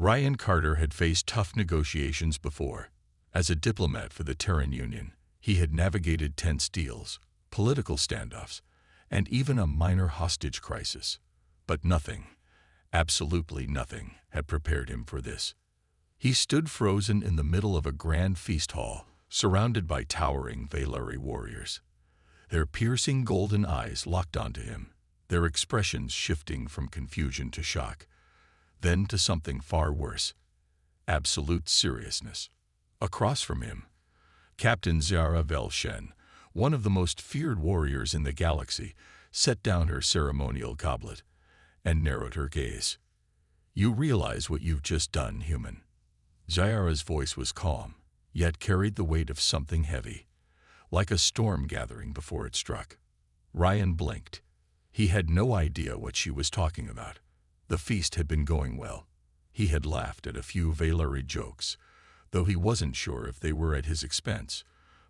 Ryan Carter had faced tough negotiations before. As a diplomat for the Terran Union, he had navigated tense deals, political standoffs, and even a minor hostage crisis. But nothing, absolutely nothing, had prepared him for this. He stood frozen in the middle of a grand feast hall, surrounded by towering Velarri warriors. Their piercing golden eyes locked onto him, their expressions shifting from confusion to shock, then to something far worse, absolute seriousness. Across from him, Captain Zara Velshen, one of the most feared warriors in the galaxy, set down her ceremonial goblet and narrowed her gaze. "You realize what you've just done, human." Zara's voice was calm, yet carried the weight of something heavy, like a storm gathering before it struck. Ryan blinked. He had no idea what she was talking about. The feast had been going well. He had laughed at a few Velarri jokes, though he wasn't sure if they were at his expense,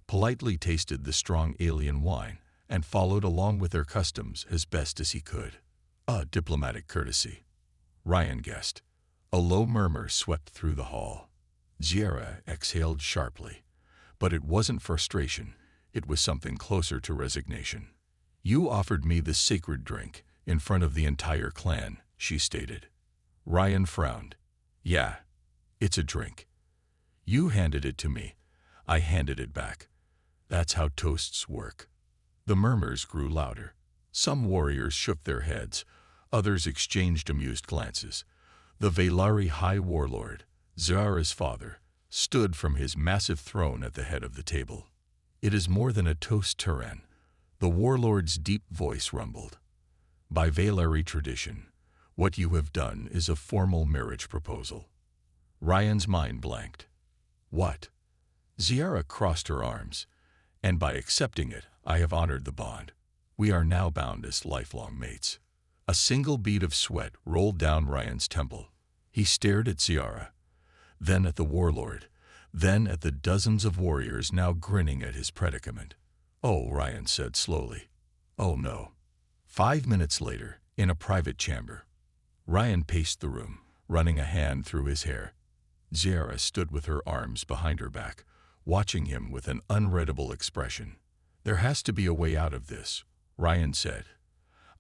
politely tasted the strong alien wine, and followed along with their customs as best as he could. A diplomatic courtesy, Ryan guessed. A low murmur swept through the hall. Zara exhaled sharply, but it wasn't frustration. It was something closer to resignation. "You offered me this sacred drink in front of the entire clan," she stated. Ryan frowned. "Yeah, it's a drink. You handed it to me. I handed it back. That's how toasts work." The murmurs grew louder. Some warriors shook their heads. Others exchanged amused glances. The Velarri High Warlord, Zara's father, stood from his massive throne at the head of the table. "It is more than a toast, Terran," the warlord's deep voice rumbled. "By Velarri tradition, what you have done is a formal marriage proposal." Ryan's mind blanked. "What?" Zara crossed her arms. "And by accepting it, I have honored the bond. We are now bound as lifelong mates." A single bead of sweat rolled down Ryan's temple. He stared at Zara, then at the warlord, then at the dozens of warriors now grinning at his predicament. "Oh," Ryan said slowly. "Oh no." 5 minutes later, in a private chamber, Ryan paced the room, running a hand through his hair. Zara stood with her arms behind her back, watching him with an unreadable expression. "There has to be a way out of this," Ryan said.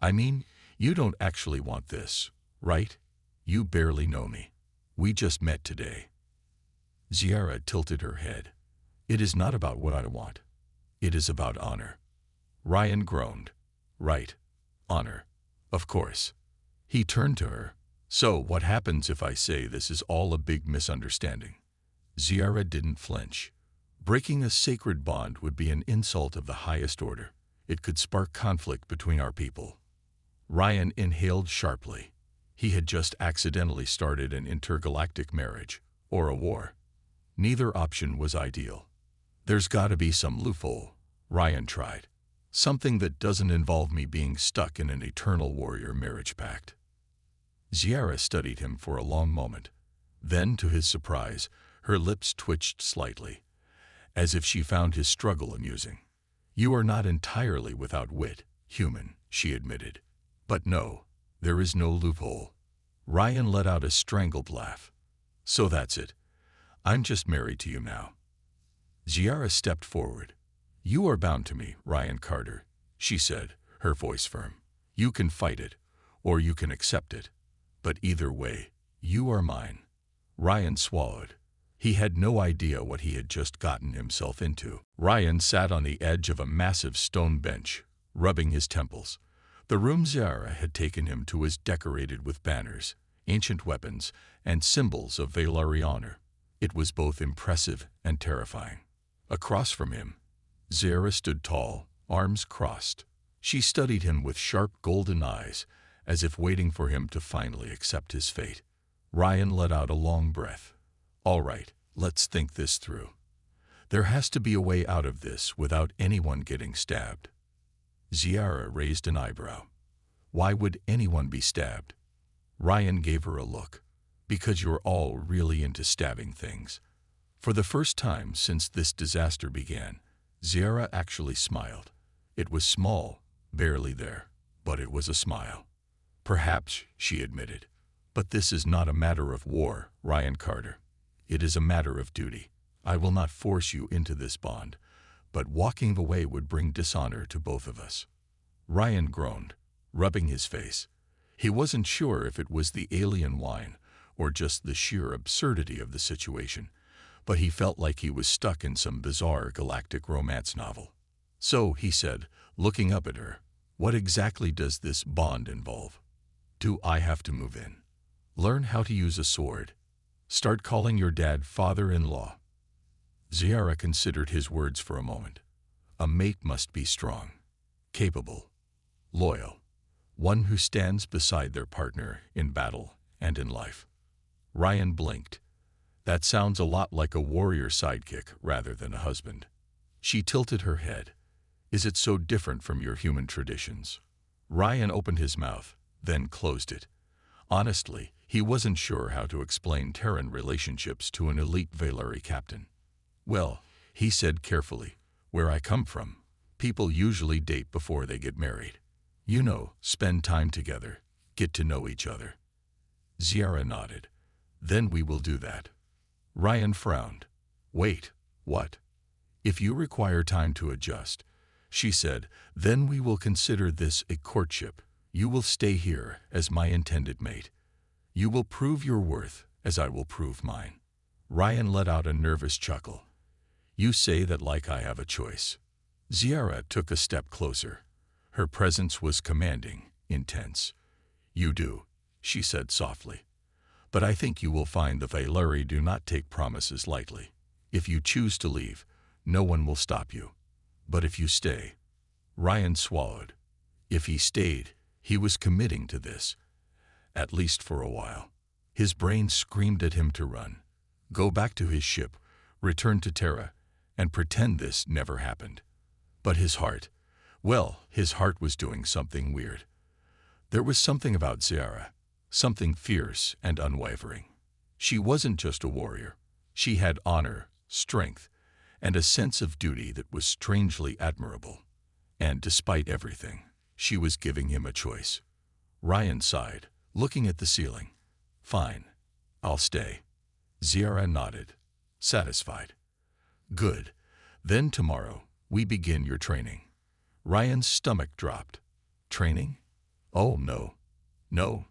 "I mean, you don't actually want this, right? You barely know me. We just met today." Zara tilted her head. "It is not about what I want. It is about honor." Ryan groaned. "Right. Honor. Of course." He turned to her. "So, what happens if I say this is all a big misunderstanding?" Zara didn't flinch. "Breaking a sacred bond would be an insult of the highest order. It could spark conflict between our people." Ryan inhaled sharply. He had just accidentally started an intergalactic marriage, or a war. Neither option was ideal. "There's got to be some loophole," Ryan tried. "Something that doesn't involve me being stuck in an eternal warrior marriage pact." Zara studied him for a long moment. Then, to his surprise, her lips twitched slightly, as if she found his struggle amusing. "You are not entirely without wit, human," she admitted. "But no, there is no loophole." Ryan let out a strangled laugh. "So that's it. I'm just married to you now." Zara stepped forward. "You are bound to me, Ryan Carter," she said, her voice firm. "You can fight it, or you can accept it. But either way, you are mine." Ryan swallowed. He had no idea what he had just gotten himself into. Ryan sat on the edge of a massive stone bench, rubbing his temples. The room Zara had taken him to was decorated with banners, ancient weapons, and symbols of Velarri honor. It was both impressive and terrifying. Across from him, Zara stood tall, arms crossed. She studied him with sharp golden eyes, as if waiting for him to finally accept his fate. Ryan let out a long breath. "All right, let's think this through. There has to be a way out of this without anyone getting stabbed." Zara raised an eyebrow. "Why would anyone be stabbed?" Ryan gave her a look. "Because you're all really into stabbing things." For the first time since this disaster began, Zara actually smiled. It was small, barely there, but it was a smile. "Perhaps," she admitted, But this is not a matter of war, Ryan Carter. It is a matter of duty. I will not force you into this bond, but walking away would bring dishonor to both of us." Ryan groaned, rubbing his face. He wasn't sure if it was the alien wine or just the sheer absurdity of the situation, but he felt like he was stuck in some bizarre galactic romance novel. "So," he said, looking up at her, "what exactly does this bond involve? Do I have to move in? Learn how to use a sword? Start calling your dad father-in-law?" Ziara considered his words for a moment. A mate must be strong, capable, loyal, one who stands beside their partner in battle and in life. Ryan blinked. "That sounds a lot like a warrior sidekick rather than a husband." She tilted her head. "Is it so different from your human traditions?" Ryan opened his mouth, then closed it. Honestly, he wasn't sure how to explain Terran relationships to an elite Valari captain. "Well," he said carefully, "where I come from, people usually date before they get married. You know, spend time together, get to know each other." Ziara nodded. "Then we will do that." Ryan frowned. "Wait, what?" "If you require time to adjust," she said, "then we will consider this a courtship. You will stay here as my intended mate. You will prove your worth as I will prove mine." Ryan let out a nervous chuckle. "You say that like I have a choice." Ziara took a step closer. Her presence was commanding, intense. "You do," she said softly. "But I think you will find the Valari do not take promises lightly. If you choose to leave, no one will stop you. But if you stay—" Ryan swallowed. If he stayed, he was committing to this, at least for a while. His brain screamed at him to run, go back to his ship, return to Terra, and pretend this never happened. But his heart, well, his heart was doing something weird. There was something about Ziara, something fierce and unwavering. She wasn't just a warrior. She had honor, strength, and a sense of duty that was strangely admirable. And despite everything, she was giving him a choice. Ryan sighed, looking at the ceiling. "Fine, I'll stay." Ziara nodded, satisfied. "Good. Then tomorrow, we begin your training." Ryan's stomach dropped. "Training? Oh, no. No.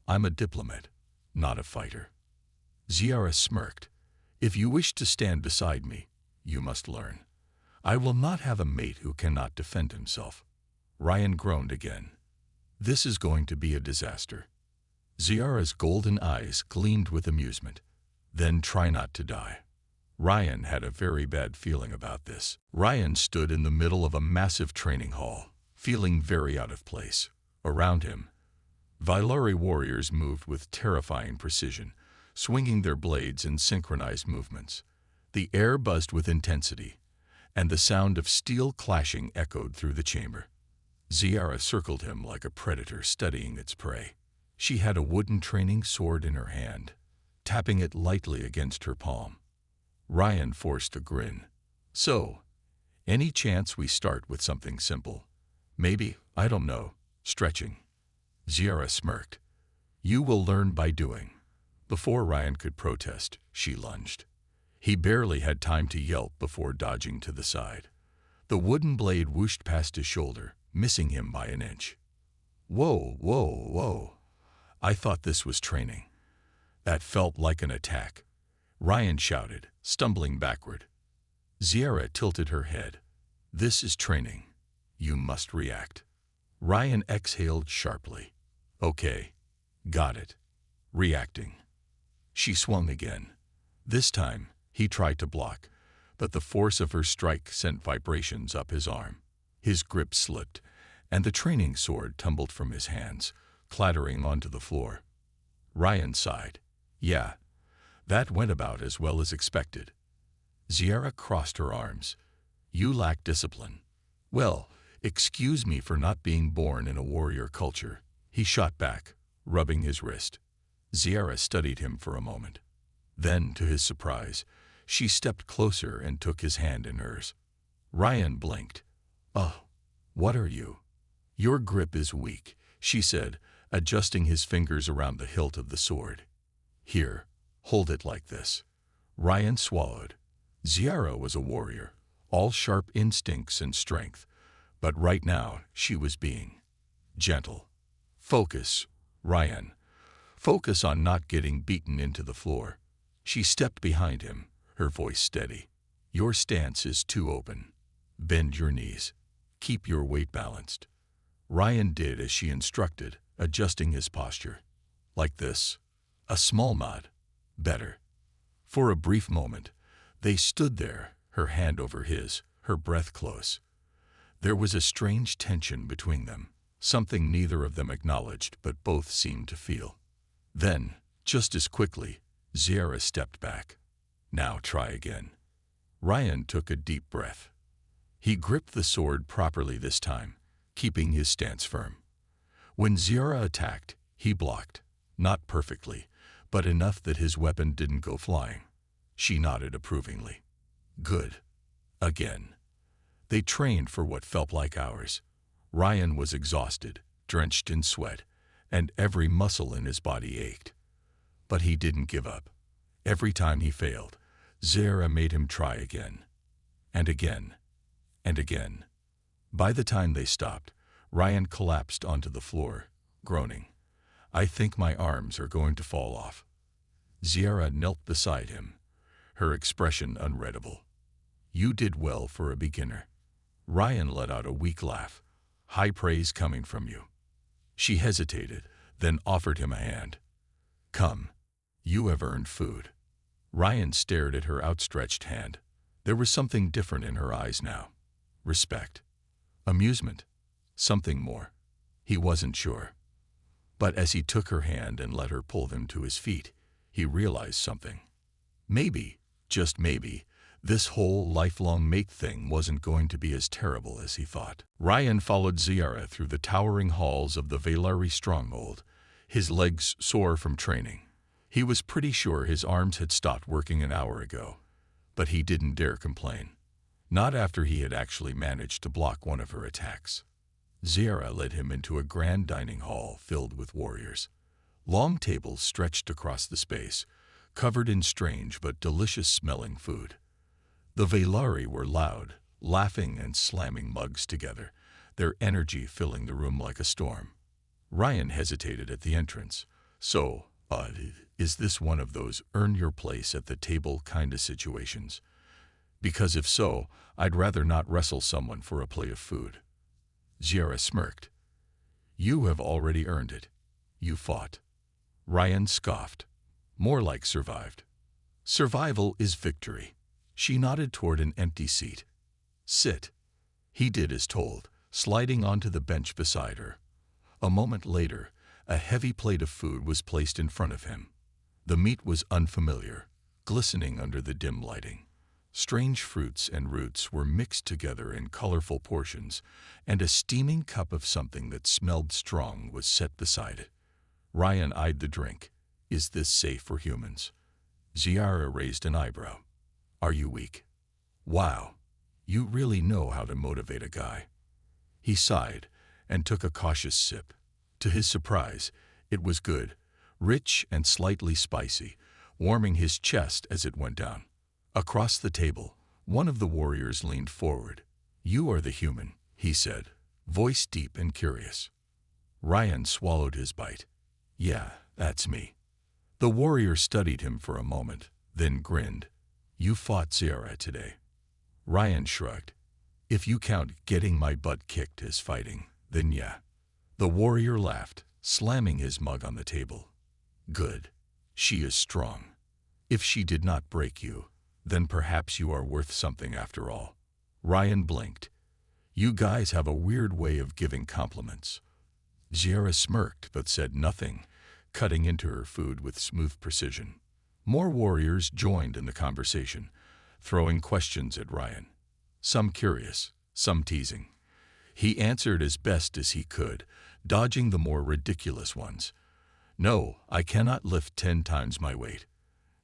I'm a diplomat, not a fighter." Ziara smirked. "If you wish to stand beside me, you must learn. I will not have a mate who cannot defend himself." Ryan groaned again. "This is going to be a disaster." Ziara's golden eyes gleamed with amusement. "Then try not to die." Ryan had a very bad feeling about this. Ryan stood in the middle of a massive training hall, feeling very out of place. Around him, Valari warriors moved with terrifying precision, swinging their blades in synchronized movements. The air buzzed with intensity, and the sound of steel clashing echoed through the chamber. Ziara circled him like a predator studying its prey. She had a wooden training sword in her hand, tapping it lightly against her palm. Ryan forced a grin. "So, any chance we start with something simple? Maybe, I don't know, stretching?" Ziara smirked. "You will learn by doing." Before Ryan could protest, she lunged. He barely had time to yelp before dodging to the side. The wooden blade whooshed past his shoulder, missing him by an inch. Whoa. I thought this was training." "That felt like an attack," Ryan shouted, stumbling backward. Ziara tilted her head. "This is training. You must react." Ryan exhaled sharply. "Okay. Got it. Reacting." She swung again. This time, he tried to block, but the force of her strike sent vibrations up his arm. His grip slipped, and the training sword tumbled from his hands, clattering onto the floor. Ryan sighed. "Yeah, that went about as well as expected." Ziara crossed her arms. "You lack discipline." "Well, excuse me for not being born in a warrior culture," he shot back, rubbing his wrist. Ziara studied him for a moment. Then, to his surprise, she stepped closer and took his hand in hers. Ryan blinked. "Oh, what are you?" "Your grip is weak," she said, adjusting his fingers around the hilt of the sword. "Here, hold it like this." Ryan swallowed. Ziara was a warrior, all sharp instincts and strength, but right now she was being gentle. "Focus, Ryan. Focus on not getting beaten into the floor." She stepped behind him, her voice steady. "Your stance is too open. Bend your knees. Keep your weight balanced." Ryan did as she instructed, adjusting his posture. "Like this." A small nod. "Better." For a brief moment, they stood there, her hand over his, her breath close. There was a strange tension between them, something neither of them acknowledged but both seemed to feel. Then, just as quickly, Ziara stepped back. "Now try again." Ryan took a deep breath. He gripped the sword properly this time, keeping his stance firm. When Ziara attacked, he blocked, not perfectly, but enough that his weapon didn't go flying. She nodded approvingly. "Good." Again. They trained for what felt like hours. Ryan was exhausted, drenched in sweat, and every muscle in his body ached. But he didn't give up. Every time he failed, Ziara made him try again. And again. And again. By the time they stopped, Ryan collapsed onto the floor, groaning. "I think my arms are going to fall off." Ziara knelt beside him, her expression unreadable. "You did well for a beginner." Ryan let out a weak laugh, high praise coming from you. She hesitated, then offered him a hand. "Come. You have earned food." Ryan stared at her outstretched hand. There was something different in her eyes now. Respect. Amusement. Something more. He wasn't sure. But as he took her hand and let her pull him to his feet, he realized something. Maybe, just maybe, this whole lifelong mate thing wasn't going to be as terrible as he thought. Ryan followed Ziara through the towering halls of the Velari stronghold, his legs sore from training. He was pretty sure his arms had stopped working an hour ago, but he didn't dare complain. Not after he had actually managed to block one of her attacks. Ziara led him into a grand dining hall filled with warriors. Long tables stretched across the space, covered in strange but delicious-smelling food. The Velari were loud, laughing and slamming mugs together, their energy filling the room like a storm. Ryan hesitated at the entrance. "So, is this one of those earn-your-place-at-the-table kind of situations? Because if so, I'd rather not wrestle someone for a plate of food." Ziara smirked. "You have already earned it. You fought." Ryan scoffed. "More like survived." "Survival is victory." She nodded toward an empty seat. "Sit." He did as told, sliding onto the bench beside her. A moment later, a heavy plate of food was placed in front of him. The meat was unfamiliar, glistening under the dim lighting. Strange fruits and roots were mixed together in colorful portions, and a steaming cup of something that smelled strong was set beside it. Ryan eyed the drink. "Is this safe for humans?" Ziara raised an eyebrow. "Are you weak?" "Wow, you really know how to motivate a guy." He sighed and took a cautious sip. To his surprise, it was good, rich and slightly spicy, warming his chest as it went down. Across the table, one of the warriors leaned forward. "You are the human," he said, voice deep and curious. Ryan swallowed his bite. "Yeah, that's me." The warrior studied him for a moment, then grinned. "You fought Ziara today." Ryan shrugged. "If you count getting my butt kicked as fighting, then yeah." The warrior laughed, slamming his mug on the table. "Good. She is strong. If she did not break you, then perhaps you are worth something after all." Ryan blinked. "You guys have a weird way of giving compliments." Ziara smirked but said nothing, cutting into her food with smooth precision. More warriors joined in the conversation, throwing questions at Ryan. Some curious, some teasing. He answered as best as he could, dodging the more ridiculous ones. "No, I cannot lift 10 times my weight.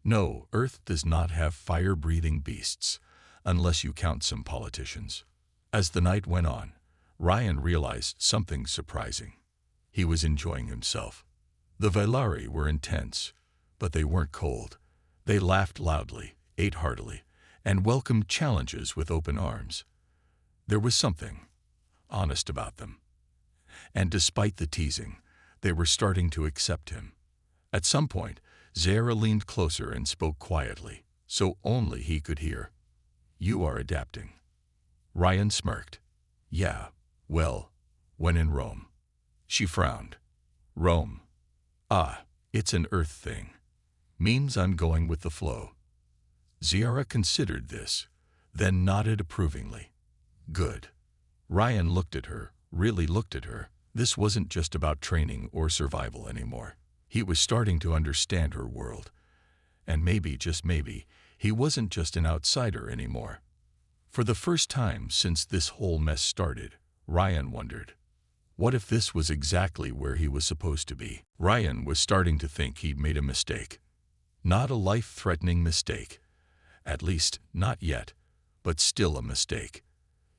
No, Earth does not have fire-breathing beasts, unless you count some politicians." As the night went on, Ryan realized something surprising. He was enjoying himself. The Vailari were intense, but they weren't cold. They laughed loudly, ate heartily, and welcomed challenges with open arms. There was something honest about them. And despite the teasing, they were starting to accept him. At some point, Zara leaned closer and spoke quietly, so only he could hear. "You are adapting." Ryan smirked. "Yeah, well, when in Rome." She frowned. "Rome? Ah, it's an Earth thing. Means I'm going with the flow." Zara considered this, then nodded approvingly. "Good." Ryan looked at her, really looked at her. This wasn't just about training or survival anymore. He was starting to understand her world. And maybe, just maybe, he wasn't just an outsider anymore. For the first time since this whole mess started, Ryan wondered, what if this was exactly where he was supposed to be? Ryan was starting to think he'd made a mistake. Not a life-threatening mistake. At least, not yet, but still a mistake.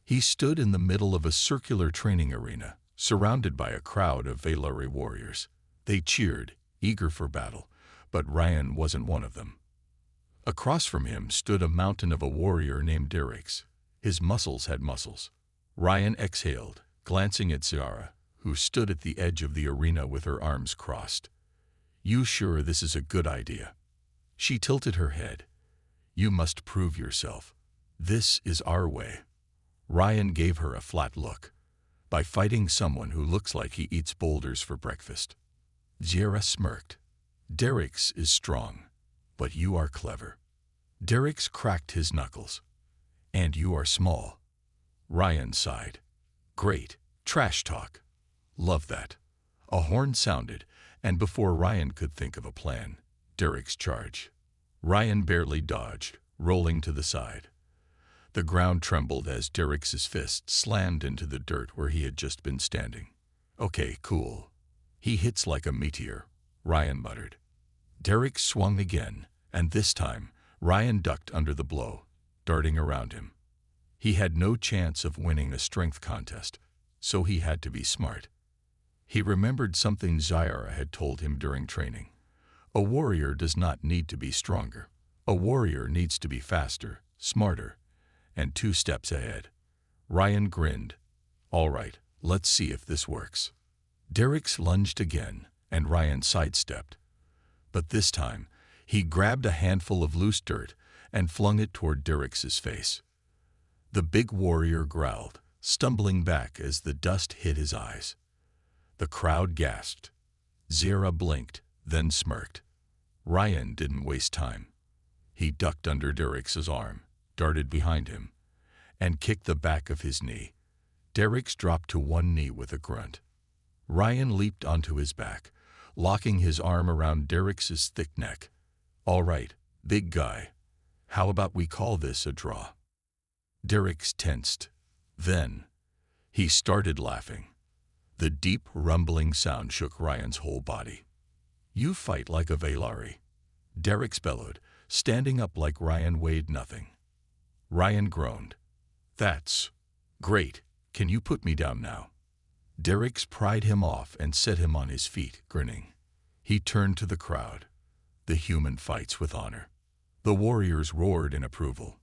He stood in the middle of a circular training arena, surrounded by a crowd of Vailari warriors. They cheered, eager for battle, but Ryan wasn't one of them. Across from him stood a mountain of a warrior named Derix. His muscles had muscles. Ryan exhaled, glancing at Zara, who stood at the edge of the arena with her arms crossed. "You sure this is a good idea?" She tilted her head. "You must prove yourself. This is our way." Ryan gave her a flat look. "By fighting someone who looks like he eats boulders for breakfast." Zara smirked. "Derix is strong, but you are clever." Derix cracked his knuckles. "And you are small." Ryan sighed. "Great. Trash talk. Love that." A horn sounded, and before Ryan could think of a plan, Derix charged. Ryan barely dodged, rolling to the side. The ground trembled as Derix's fist slammed into the dirt where he had just been standing. "Okay, cool. He hits like a meteor," Ryan muttered. Derix swung again, and this time, Ryan ducked under the blow, darting around him. He had no chance of winning a strength contest, so he had to be smart. He remembered something Zara had told him during training. A warrior does not need to be stronger. A warrior needs to be faster, smarter, and 2 steps ahead. Ryan grinned. "All right, let's see if this works." Derix lunged again, and Ryan sidestepped. But this time, he grabbed a handful of loose dirt and flung it toward Derix's face. The big warrior growled, stumbling back as the dust hit his eyes. The crowd gasped. Zara blinked, then smirked. Ryan didn't waste time. He ducked under Derix's arm, darted behind him, and kicked the back of his knee. Derix dropped to one knee with a grunt. Ryan leaped onto his back, locking his arm around Derix's thick neck. "All right, big guy. How about we call this a draw?" Derix tensed. Then, he started laughing. The deep, rumbling sound shook Ryan's whole body. "You fight like a Vailari," Derix bellowed, standing up like Ryan weighed nothing. Ryan groaned. "That's great. Can you put me down now?" Derix pried him off and set him on his feet, grinning. He turned to the crowd. "The human fights with honor." The warriors roared in approval.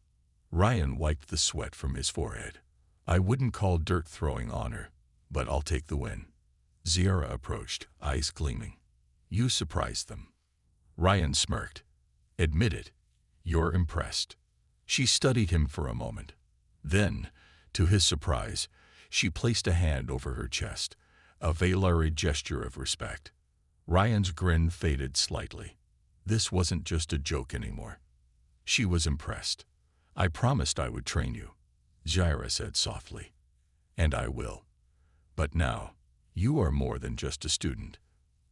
Ryan wiped the sweat from his forehead. "I wouldn't call dirt throwing honor, but I'll take the win." Zara approached, eyes gleaming. "You surprised them." Ryan smirked. "Admit it. You're impressed." She studied him for a moment. Then, to his surprise, she placed a hand over her chest, a Vailari gesture of respect. Ryan's grin faded slightly. This wasn't just a joke anymore. She was impressed. "I promised I would train you," Zara said softly. "And I will. But now, you are more than just a student."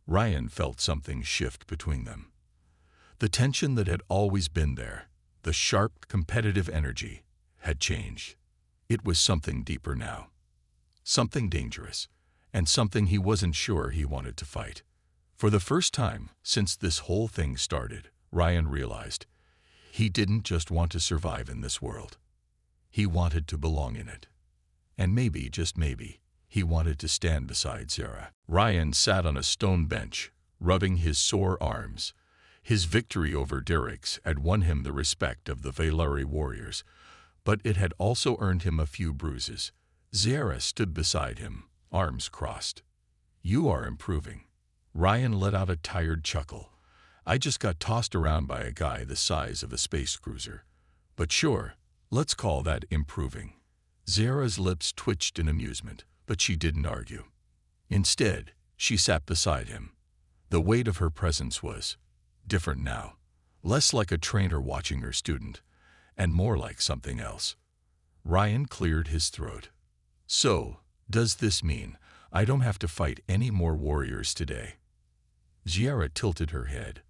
Ryan felt something shift between them. The tension that had always been there, the sharp, competitive energy, had changed. It was something deeper now. Something dangerous, and something he wasn't sure he wanted to fight. For the first time since this whole thing started, Ryan realized he didn't just want to survive in this world. He wanted to belong in it. And maybe, just maybe, He wanted to stand beside Zara. Ryan sat on a stone bench, rubbing his sore arms. His victory over Derricks had won him the respect of the Valari warriors, but it had also earned him a few bruises. Zara stood beside him, arms crossed. "You are improving." Ryan let out a tired chuckle. "I just got tossed around by a guy the size of a space cruiser. But sure, let's call that improving." Zara's lips twitched in amusement, but she didn't argue. Instead, she sat beside him. The weight of her presence was different now, less like a trainer watching her student, and more like something else. Ryan cleared his throat. "So, does this mean I don't have to fight any more warriors today?" Zara tilted her head.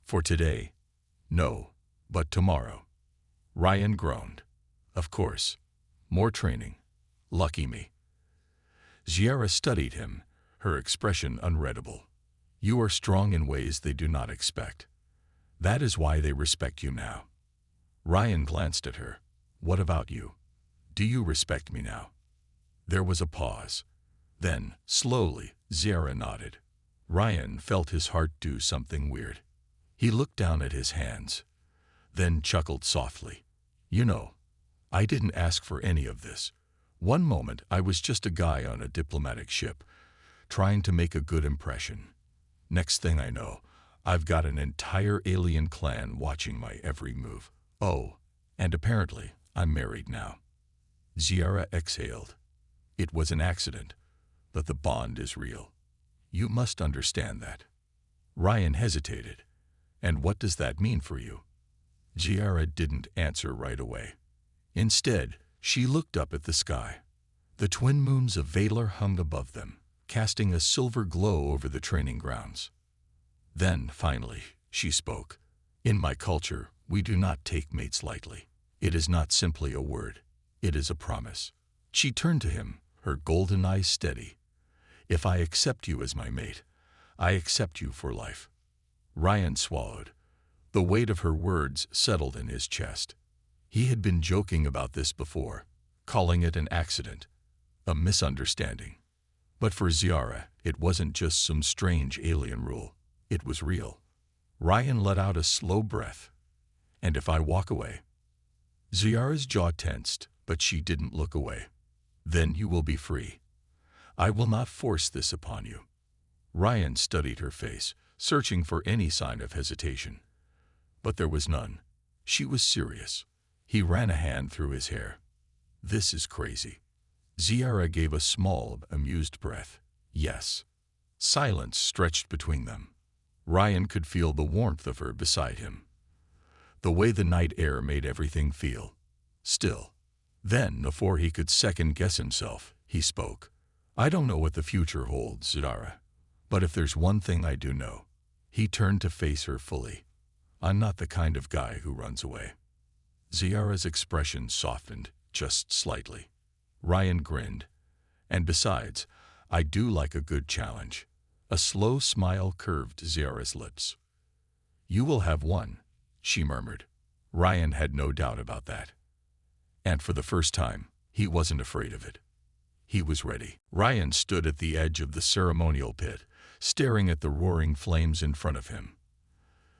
"For today, no, but tomorrow." Ryan groaned. "Of course. More training. Lucky me." Zara studied him, her expression unreadable. "You are strong in ways they do not expect. That is why they respect you now." Ryan glanced at her. "What about you? Do you respect me now?" There was a pause. Then, slowly, Zara nodded. Ryan felt his heart do something weird. He looked down at his hands, then chuckled softly. "You know, I didn't ask for any of this. One moment I was just a guy on a diplomatic ship, trying to make a good impression. Next thing I know, I've got an entire alien clan watching my every move. Oh, and apparently I'm married now." Zara exhaled. "It was an accident, but the bond is real. You must understand that." Ryan hesitated. "And what does that mean for you?" Zara didn't answer right away. Instead, she looked up at the sky. The twin moons of Valar hung above them, casting a silver glow over the training grounds. Then, finally, she spoke. "In my culture, we do not take mates lightly. It is not simply a word. It is a promise." She turned to him, her golden eyes steady. "If I accept you as my mate, I accept you for life." Ryan swallowed. The weight of her words settled in his chest. He had been joking about this before, calling it an accident, a misunderstanding. But for Zara, it wasn't just some strange alien rule. It was real. Ryan let out a slow breath. "And if I walk away?" Zara's jaw tensed, but she didn't look away. "Then you will be free. I will not force this upon you." Ryan studied her face, searching for any sign of hesitation. But there was none. She was serious. He ran a hand through his hair. "This is crazy." Zara gave a small, amused breath. "Yes." Silence stretched between them. Ryan could feel the warmth of her beside him, the way the night air made everything feel still. Then, before he could second-guess himself, he spoke. "I don't know what the future holds, Zara, but if there's one thing I do know." He turned to face her fully. "I'm not the kind of guy who runs away." Zara's expression softened, just slightly. Ryan grinned. "And besides, I do like a good challenge." A slow smile curved Zara's lips. "You will have one," she murmured. Ryan had no doubt about that. And for the first time, he wasn't afraid of it. He was ready. Ryan stood at the edge of the ceremonial pit, staring at the roaring flames in front of him.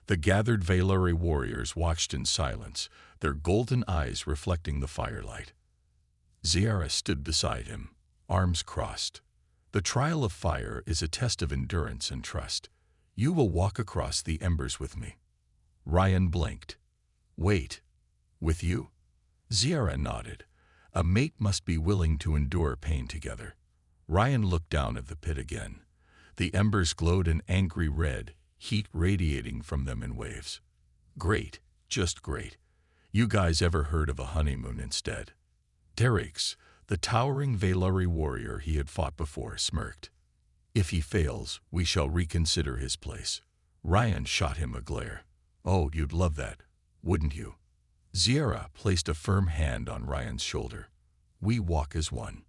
The gathered Valari warriors watched in silence, their golden eyes reflecting the firelight. Zara stood beside him, arms crossed. "The trial of fire is a test of endurance and trust. You will walk across the embers with me." Ryan blinked. "Wait, with you?" Zara nodded. "A mate must be willing to endure pain together." Ryan looked down at the pit again. The embers glowed an angry red, heat radiating from them in waves. "Great, just great. You guys ever heard of a honeymoon instead?" Derricks, the towering Valari warrior he had fought before, smirked. "If he fails, we shall reconsider his place." Ryan shot him a glare. "Oh, you'd love that, wouldn't you?" Zara placed a firm hand on Ryan's shoulder. "We walk as one.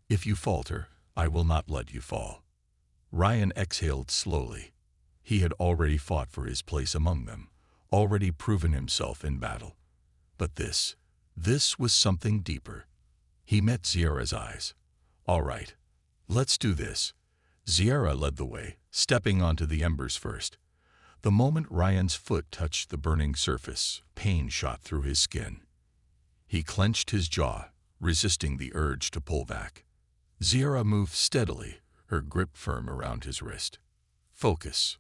If you falter, I will not let you fall." Ryan exhaled slowly. He had already fought for his place among them, already proven himself in battle. But this was something deeper. He met Zara's eyes. "All right, Let's do this. Ziara led the way, stepping onto the embers first. The moment Ryan's foot touched the burning surface, pain shot through his skin. He clenched his jaw, resisting the urge to pull back. Ziara moved steadily, her grip firm around his wrist. Focus.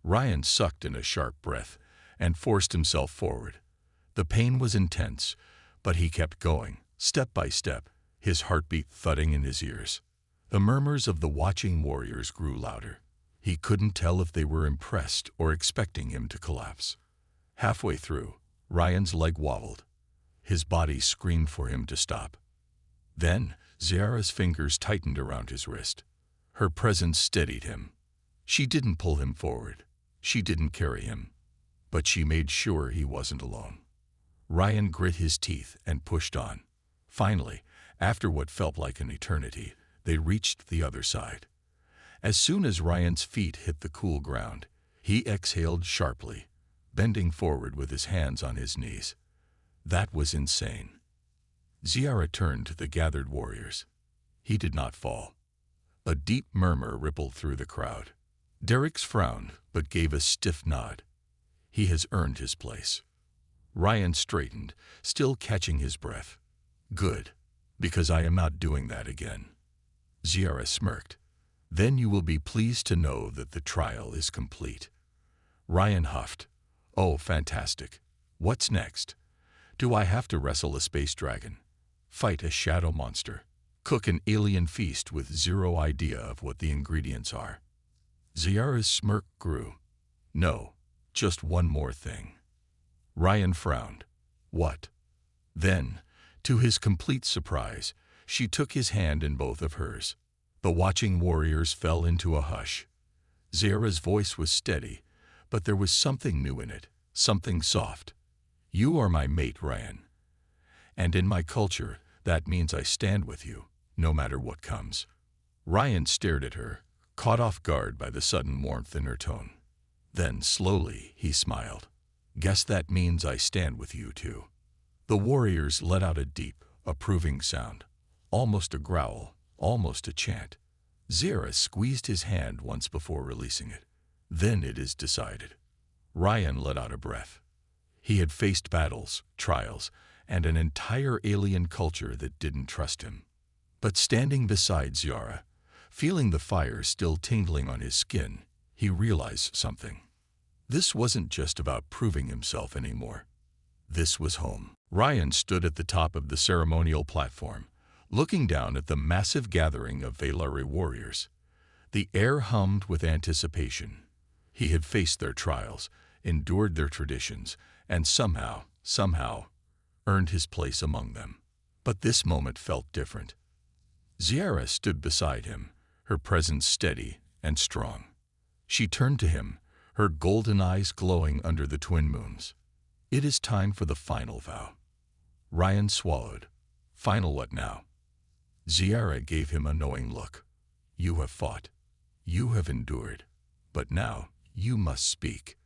Ryan sucked in a sharp breath and forced himself forward. The pain was intense, but he kept going, step by step, his heartbeat thudding in his ears. The murmurs of the watching warriors grew louder. He couldn't tell if they were impressed or expecting him to collapse. Halfway through, Ryan's leg wobbled. His body screamed for him to stop. Then, Ziara's fingers tightened around his wrist. Her presence steadied him. She didn't pull him forward. She didn't carry him. But she made sure he wasn't alone. Ryan grit his teeth and pushed on. Finally, after what felt like an eternity, they reached the other side. As soon as Ryan's feet hit the cool ground, he exhaled sharply, bending forward with his hands on his knees. That was insane. Ziara turned to the gathered warriors. He did not fall. A deep murmur rippled through the crowd. Derek's frowned, but gave a stiff nod. He has earned his place. Ryan straightened, still catching his breath. Good, because I am not doing that again. Ziara smirked. Then you will be pleased to know that the trial is complete. Ryan huffed. Oh, fantastic. What's next? Do I have to wrestle a space dragon? Fight a shadow monster? Cook an alien feast with zero idea of what the ingredients are? Ziara's smirk grew. No, just one more thing. Ryan frowned. What? Then, to his complete surprise, she took his hand in both of hers. The watching warriors fell into a hush. Ziara's voice was steady, but there was something new in it, something soft. You are my mate, Ryan. And in my culture, that means I stand with you, no matter what comes. Ryan stared at her, caught off guard by the sudden warmth in her tone. Then, slowly, he smiled. Guess that means I stand with you, too. The warriors let out a deep, approving sound, almost a growl, almost a chant. Ziara squeezed his hand once before releasing it. Then it is decided. Ryan let out a breath. He had faced battles, trials, and an entire alien culture that didn't trust him. But standing beside Ziara, feeling the fire still tingling on his skin, he realized something. This wasn't just about proving himself anymore. This was home. Ryan stood at the top of the ceremonial platform, looking down at the massive gathering of Velari warriors. The air hummed with anticipation. He had faced their trials, endured their traditions, and somehow, earned his place among them. But this moment felt different. Ziara stood beside him, her presence steady and strong. She turned to him, her golden eyes glowing under the twin moons. It is time for the final vow. Ryan swallowed. Final what now? Ziara gave him a knowing look. You have fought. You have endured. But now you must speak.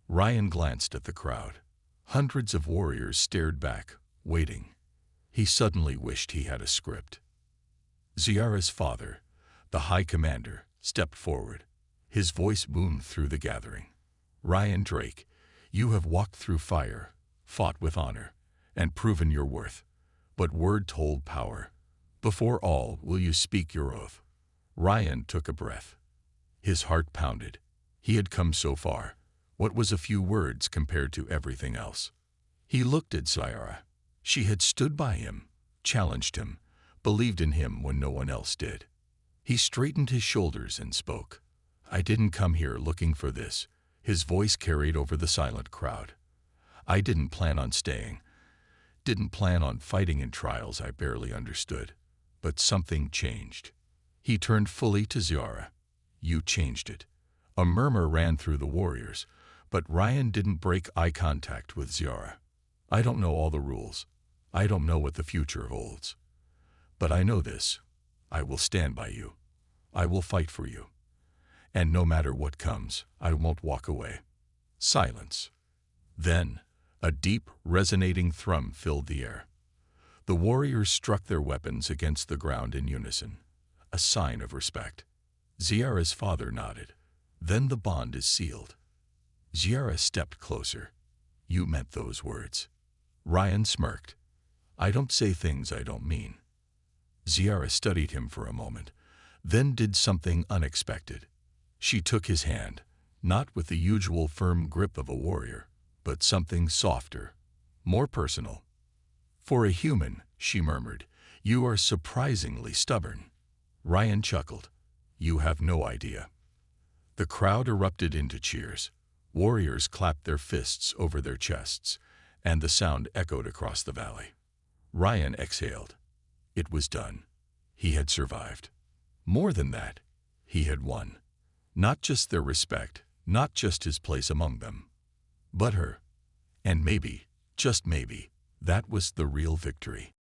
Ryan glanced at the crowd. Hundreds of warriors stared back, waiting. He suddenly wished he had a script. Ziara's father, the High Commander, stepped forward. His voice boomed through the gathering. Ryan Drake, you have walked through fire, fought with honor, and proven your worth. But word told power. Before all, will you speak your oath? Ryan took a breath. His heart pounded. He had come so far. What was a few words compared to everything else? He looked at Ziara. She had stood by him, challenged him, believed in him when no one else did. He straightened his shoulders and spoke. I didn't come here looking for this. His voice carried over the silent crowd. I didn't plan on staying. Didn't plan on fighting in trials I barely understood. But something changed. He turned fully to Ziara. You changed it. A murmur ran through the warriors, but Ryan didn't break eye contact with Ziara. I don't know all the rules. I don't know what the future holds. But I know this. I will stand by you. I will fight for you. And no matter what comes, I won't walk away. Silence. Then, a deep, resonating thrum filled the air. The warriors struck their weapons against the ground in unison. a sign of respect. Ziara's father nodded. Then the bond is sealed. Ziara stepped closer. You meant those words. Ryan smirked. I don't say things I don't mean. Ziara studied him for a moment, then did something unexpected. She took his hand, not with the usual firm grip of a warrior, but something softer, more personal. For a human, she murmured, you are surprisingly stubborn. Ryan chuckled. You have no idea. The crowd erupted into cheers. Warriors clapped their fists over their chests, and the sound echoed across the valley. Ryan exhaled. It was done. He had survived. More than that, he had won. Not just their respect, not just his place among them, but her. And maybe, just maybe, that was the real victory.